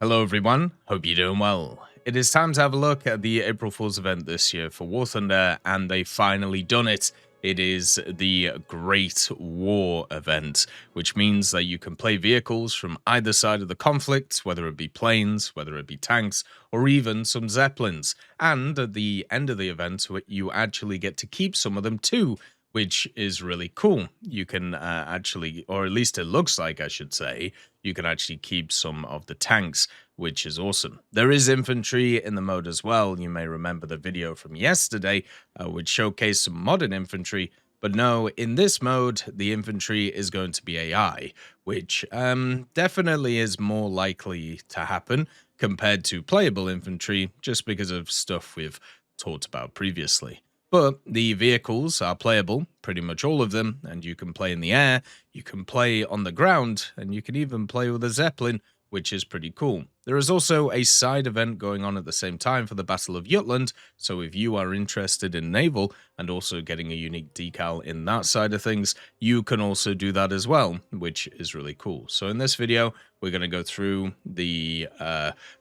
Hello everyone, hope you're doing well. It is time to have a look at the April Fool's event this year for War Thunder, and they finally done it. It is the Great War event, which means that you can play vehicles from either side of the conflict, whether it be planes, whether it be tanks, or even some zeppelins. And at the end of the event, you actually get to keep some of them too, which is really cool. You can actually, or at least it looks like, I should say, you can actually keep some of the tanks, which is awesome. There is infantry in the mode as well. You may remember the video from yesterday, which showcased some modern infantry. But no, in this mode, the infantry is going to be AI, which definitely is more likely to happen compared to playable infantry, just because of stuff we've talked about previously. But the vehicles are playable, pretty much all of them, and you can play in the air, you can play on the ground, and you can even play with a Zeppelin, which is pretty cool. There is also a side event going on at the same time for the Battle of Jutland, so if you are interested in naval and also getting a unique decal in that side of things, you can also do that as well, which is really cool. So in this video, we're going to go through the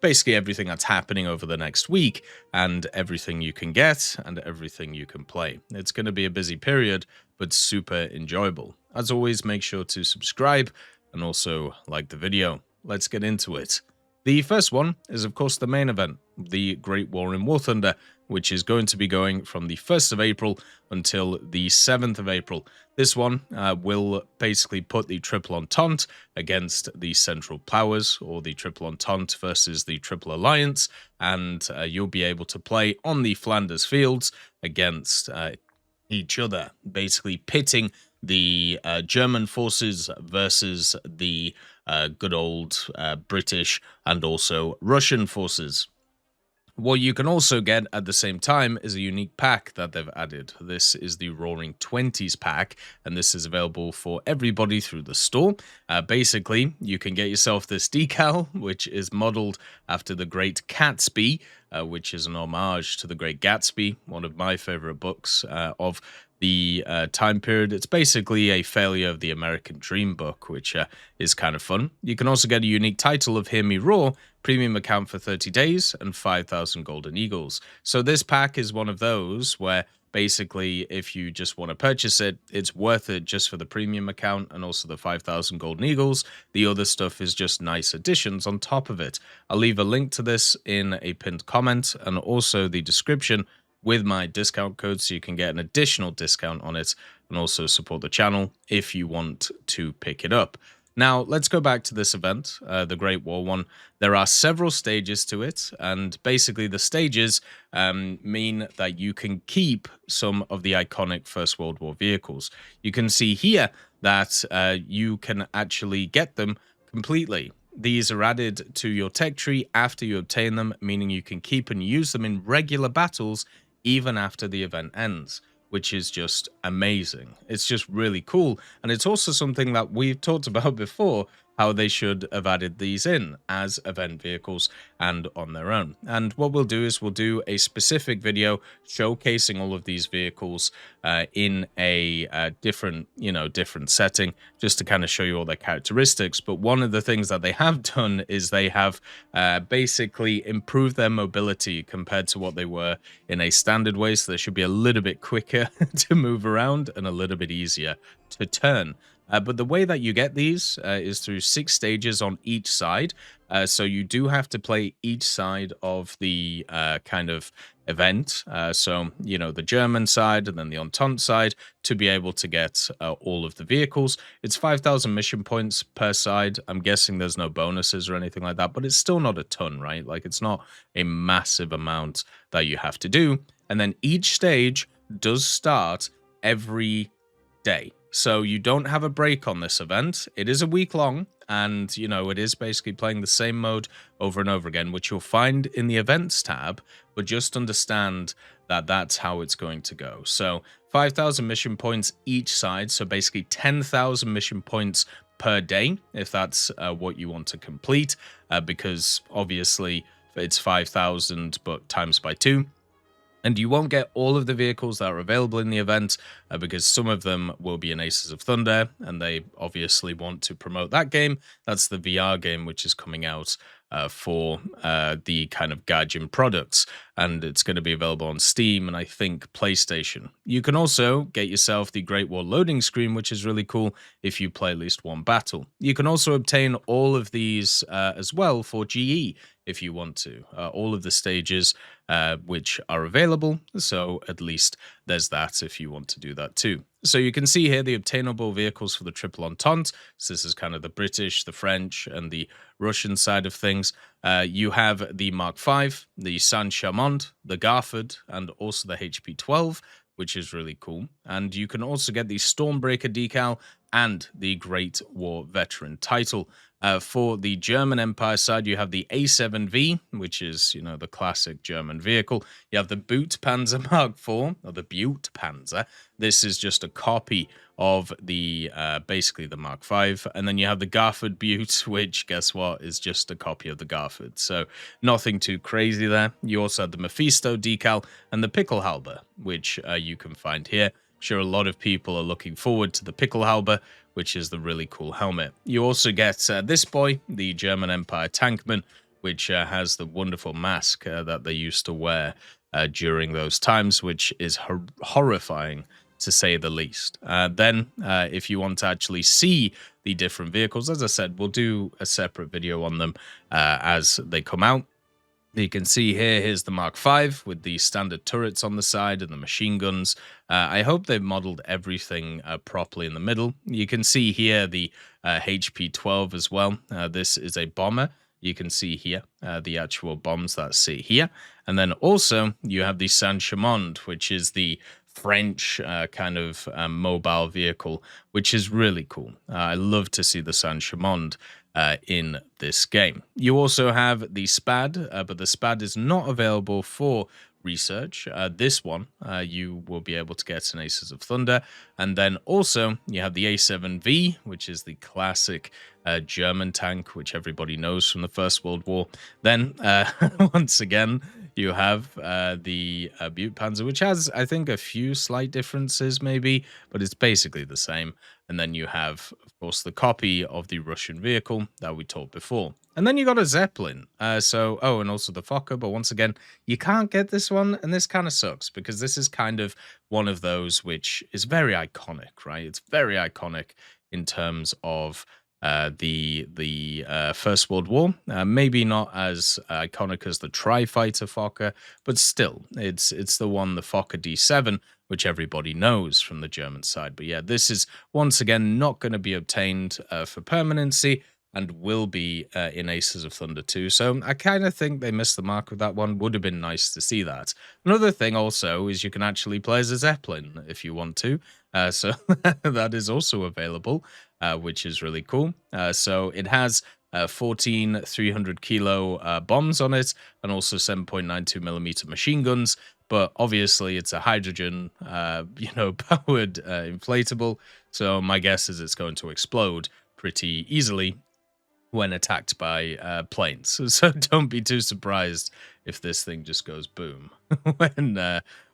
basically everything that's happening over the next week and everything you can get and everything you can play. It's going to be a busy period, but super enjoyable. As always, make sure to subscribe and also like the video. Let's get into it. The first one is, of course, the main event, the Great War in War Thunder, which is going to be going from the 1st of April until the 7th of April. This one will basically put the Triple Entente against the Central Powers, or the Triple Entente versus the Triple Alliance, and you'll be able to play on the Flanders fields against each other, basically pitting the German forces versus the good old British and also Russian forces. What you can also get at the same time is a unique pack that they've added. This is the Roaring 20s pack, and this is available for everybody through the store. Basically, you can get yourself this decal, which is modeled after the Great Gatsby, which is an homage to the Great Gatsby, one of my favorite books of the time period. It's basically a failure of the American Dream book, which is kind of fun. You can also get a unique title of Hear Me Roar, premium account for 30 days, and 5,000 golden eagles. So this pack is one of those where basically if you just want to purchase it, it's worth it just for the premium account and also the 5,000 golden eagles. The other stuff is just nice additions on top of it. I'll leave a link to this in a pinned comment and also the description with my discount code, so you can get an additional discount on it and also support the channel if you want to pick it up. Now, let's go back to this event, the Great War one. There are several stages to it, and basically the stages mean that you can keep some of the iconic First World War vehicles. You can see here that you can actually get them completely. These are added to your tech tree after you obtain them, meaning you can keep and use them in regular battles even after the event ends, which is just amazing. It's just really cool. And it's also something that we've talked about before, how they should have added these in as event vehicles and on their own. And what we'll do is we'll do a specific video showcasing all of these vehicles in a different setting, just to kind of show you all their characteristics. But one of the things that they have done is they have basically improved their mobility compared to what they were in a standard way. So they should be a little bit quicker to move around and a little bit easier to turn. But the way that you get these is through 6 stages on each side. So you do have to play each side of the kind of event. So, the German side and then the Entente side to be able to get all of the vehicles. It's 5,000 mission points per side. I'm guessing there's no bonuses or anything like that, but it's still not a ton, right? Like, it's not a massive amount that you have to do. And then each stage does start every day. So you don't have a break on this event. It is a week long, and it is basically playing the same mode over and over again, which you'll find in the events tab, but just understand that that's how it's going to go. So 5,000 mission points each side, so basically 10,000 mission points per day, if that's what you want to complete, because obviously it's 5,000 but times by 2. And you won't get all of the vehicles that are available in the event because some of them will be in Aces of Thunder, and they obviously want to promote that game. That's the VR game, which is coming out for the kind of Gaijin products, and it's going to be available on Steam and I think PlayStation. You can also get yourself the Great War loading screen, which is really cool if you play at least one battle. You can also obtain all of these as well for GE if you want to, all of the stages which are available, so at least there's that if you want to do that too. So you can see here the obtainable vehicles for the Triple Entente. So this is kind of the British, the French, and the Russian side of things. You have the Mark V, the Saint-Chamond, the Garford, and also the HP-12, which is really cool. And you can also get the Stormbreaker decal and the Great War Veteran title. For the German Empire side, you have the A7V, which is, you know, the classic German vehicle. You have the Butte Panzer Mark IV, or the Butte Panzer. This is just a copy of the, basically the Mark V. And then you have the Garford Butte, which, guess what, is just a copy of the Garford. So nothing too crazy there. You also have the Mephisto decal and the Pickelhaube, which you can find here. I'm sure a lot of people are looking forward to the Pickelhaube, which is the really cool helmet. You also get this boy, the German Empire Tankman, which has the wonderful mask that they used to wear during those times, which is horrifying to say the least. Then, if you want to actually see the different vehicles, as I said, we'll do a separate video on them as they come out. You can see here's the Mark V with the standard turrets on the side and the machine guns. I hope they've modeled everything properly in the middle. You can see here the HP-12 as well. This is a bomber. You can see here the actual bombs that sit here. And then also you have the Saint-Chamond, which is the French kind of mobile vehicle, which is really cool. I love to see the Saint-Chamond in this game. You also have the SPAD, but the SPAD is not available for research. This one you will be able to get in Aces of Thunder. And then also you have the A7V, which is the classic German tank, which everybody knows from the First World War. Then once again, you have the Butte Panzer, which has, I think, a few slight differences maybe, but it's basically the same. And then you have, of course, the copy of the Russian vehicle that we talked before. And then you got a Zeppelin. And also the Fokker, but once again, you can't get this one, and this kind of sucks, because this is kind of one of those which is very iconic, right? It's very iconic in terms of the First World War. Maybe not as iconic as the Tri-Fighter Fokker, but still, it's the one, the Fokker D7, which everybody knows from the German side. But yeah, this is once again not going to be obtained for permanency and will be in Aces of Thunder 2. So I kind of think they missed the mark with that one. Would have been nice to see that. Another thing also is you can actually play as a Zeppelin if you want to. So that is also available, which is really cool. So it has 14 300 kilo bombs on it, and also 7.92 millimeter machine guns. But obviously it's a hydrogen, powered inflatable. So my guess is it's going to explode pretty easily when attacked by planes. So don't be too surprised if this thing just goes boom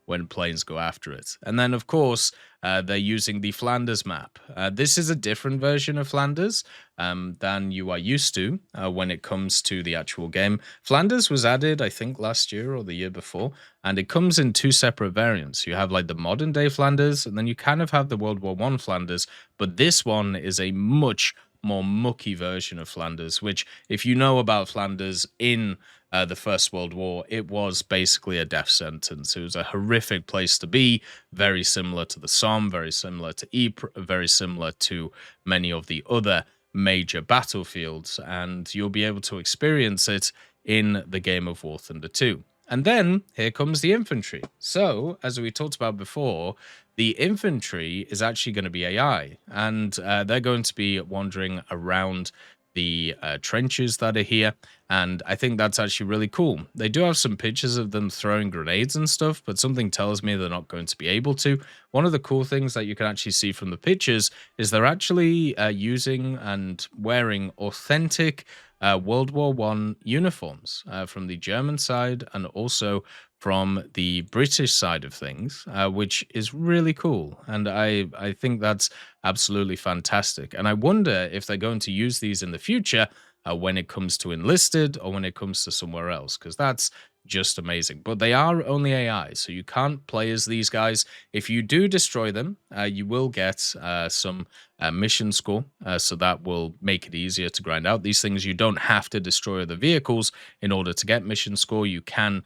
when planes go after it. And then, of course, they're using the Flanders map. This is a different version of Flanders than you are used to when it comes to the actual game. Flanders was added, I think, last year or the year before, and it comes in two separate variants. You have like the modern day Flanders, and then you kind of have the World War I Flanders, but this one is a much more mucky version of Flanders, which, if you know about Flanders in the First World War, it was basically a death sentence. It was a horrific place to be, very similar to the Somme, very similar to Ypres, very similar to many of the other major battlefields, and you'll be able to experience it in the game of War Thunder 2. And then here comes the infantry. So, as we talked about before, the infantry is actually going to be AI, and they're going to be wandering around the trenches that are here, and I think that's actually really cool. They do have some pictures of them throwing grenades and stuff, but something tells me they're not going to be able to. One of the cool things that you can actually see from the pictures is they're actually using and wearing authentic World War I uniforms from the German side and also from the British side of things, which is really cool. And I think that's absolutely fantastic. And I wonder if they're going to use these in the future when it comes to enlisted or when it comes to somewhere else, because that's just amazing. But they are only AI, so you can't play as these guys. If you do destroy them, you will get some mission score, so that will make it easier to grind out these things. You don't have to destroy the vehicles in order to get mission score. You can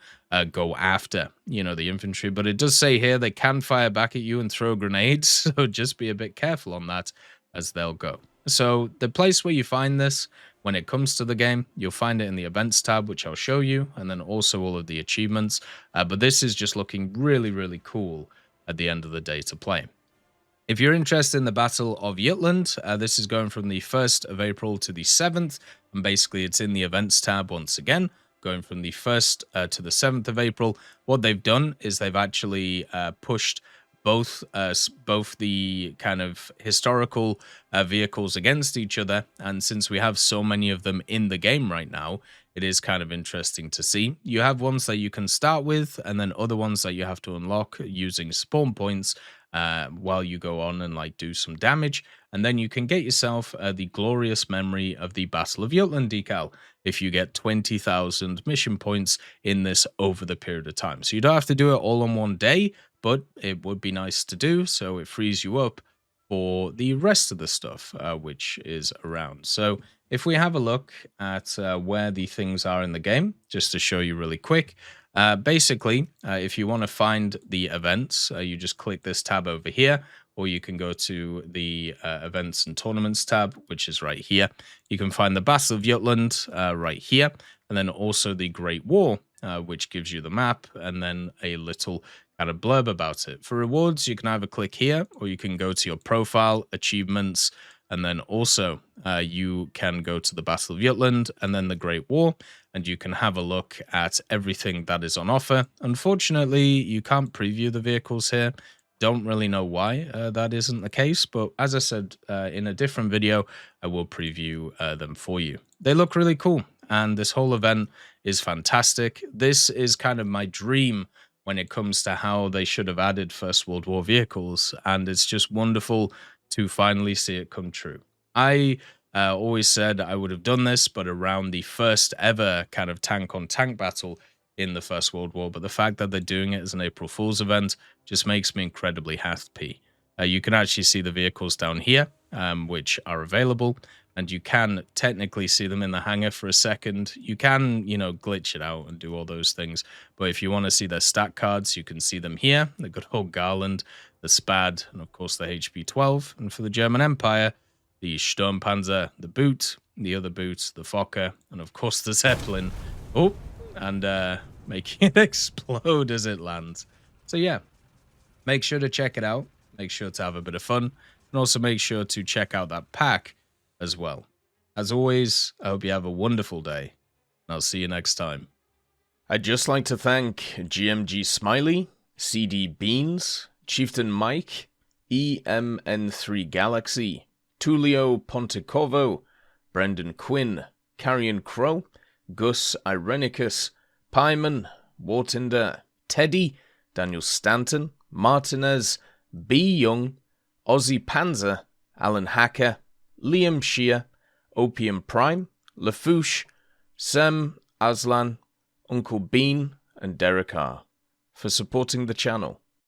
go after, the infantry, but it does say here they can fire back at you and throw grenades, so just be a bit careful on that as they'll go. So the place where you find this when it comes to the game, you'll find it in the events tab, which I'll show you, and then also all of the achievements. But this is just looking really, really cool at the end of the day to play. If you're interested in the Battle of Jutland, this is going from the 1st of April to the 7th, and basically it's in the events tab once again, going from the 1st to the 7th of April. What they've done is they've actually pushed both the kind of historical vehicles against each other, and since we have so many of them in the game right now, it is kind of interesting to see. You have ones that you can start with, and then other ones that you have to unlock using spawn points while you go on and do some damage, and then you can get yourself the glorious memory of the Battle of Jutland decal if you get 20,000 mission points in this over the period of time. So you don't have to do it all on one day, but it would be nice to do, so it frees you up for the rest of the stuff which is around. So if we have a look at where the things are in the game, just to show you really quick, basically, if you want to find the events, you just click this tab over here, or you can go to the events and tournaments tab, which is right here. You can find the Battle of Jutland right here, and then also the Great War, which gives you the map, and then a little kind of blurb about it. For rewards, you can either click here, or you can go to your profile, achievements, and then also you can go to the Battle of Jutland and then the Great War, and you can have a look at everything that is on offer. Unfortunately, you can't preview the vehicles here. Don't really know why that isn't the case, but as I said in a different video, I will preview them for you. They look really cool, and this whole event is fantastic. This is kind of my dream when it comes to how they should have added First World War vehicles, and it's just wonderful to finally see it come true. I always said I would have done this, but around the first ever kind of tank-on-tank battle in the First World War, but the fact that they're doing it as an April Fool's event just makes me incredibly happy. You can actually see the vehicles down here, which are available, and you can technically see them in the hangar for a second. You can, glitch it out and do all those things, but if you want to see their stat cards, you can see them here. The good old Garland, the Spad, and of course the HP-12, and for the German Empire, the Sturmpanzer, the Boot, the other Boot, the Fokker, and of course the Zeppelin. Oh, and making it explode as it lands. So yeah, make sure to check it out. Make sure to have a bit of fun, and also make sure to check out that pack as well. As always, I hope you have a wonderful day, and I'll see you next time. I'd just like to thank GMG Smiley, CD Beans, Chieftain Mike, EMN3 Galaxy, Tulio Pontecorvo, Brendan Quinn, Carrion Crow, Gus Irenicus, Pyman, Wartinder, Teddy, Daniel Stanton, Martinez, B. Young, Ozzy Panzer, Alan Hacker, Liam Shear, Opium Prime, Lafouche, Sem, Aslan, Uncle Bean, and Derek R. for supporting the channel.